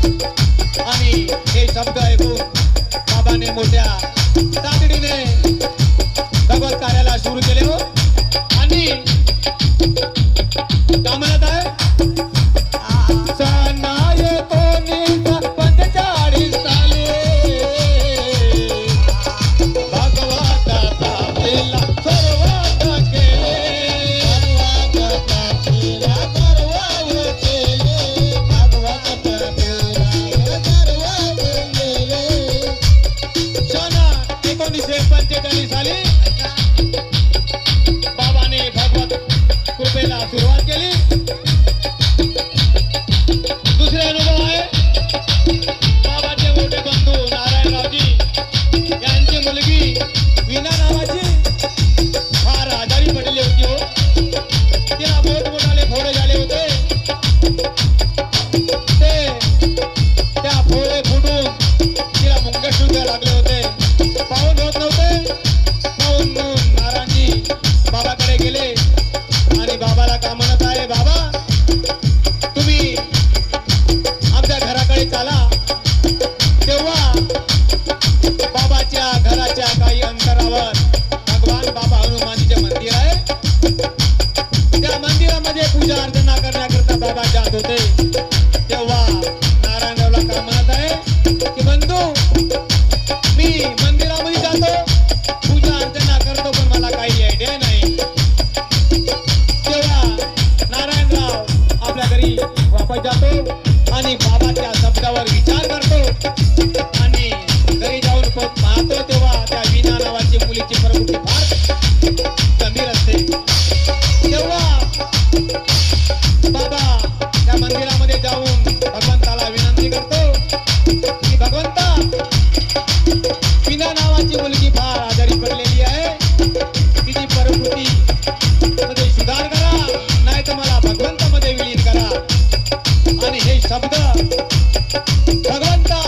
आणि हे शब्द ऐकून बाबाने मोठ्या तातडीने भगवत कार्याला सुरू केले हो. आणि का म्हणत आहे सनाये कोणीचा 45 साली भगवताचा आपल्याला सर्वात केले सन 1945 साली बाबाने भगवत कृपेला सुरुवात केली. दुसरे अनुभव आहे बाबाचे मोठे बंधू नारायणरावजी यांची मुलगी वीणा नावाची फार आजारी पडली होती हो. तिला मोठमोठाले फोडे झाले होते. त्या फोडे फुटून तिला मुंगशुद्ध लागले होते. पाहून होत नव्हते. पाहून नारायणजी बाबाकडे गेले आणि बाबाला का म्हणत आहे बाबा तुम्ही आमच्या घराकडे चला. तेव्हा बाबाच्या घराच्या काही अंतरावर भगवान बाबा हनुमानजीचे मंदिर आहे. त्या मंदिरामध्ये पूजा अर्चना करण्याकरता बाबा जात होते. तेव्हा नारायणरावला का म्हणत आहे की बंधू मी मंदिरामध्ये जातो पूजा अर्चना करतो पण मला काही आयडिया नाही. तेव्हा नारायणराव आपल्या घरी वापस जातो आणि बाबाच्या शब्दावर विचार करतो आणि घरी जाऊन पाहतो तेव्हा त्या वीणा नावाची मुलीची प्रकृती फार गंभीर असते. तेव्हा बाबा त्या मंदिरामध्ये जाऊन भगवंताला विनंती करतो की भगवंता वीणा नावाची मुलगी फार आजारी पडलेली आहे. तिची प्रकृती मध्ये सुधार करा नाही तर मला भगवंतामध्ये विलीन करा. आणि हे शब्द भगवंता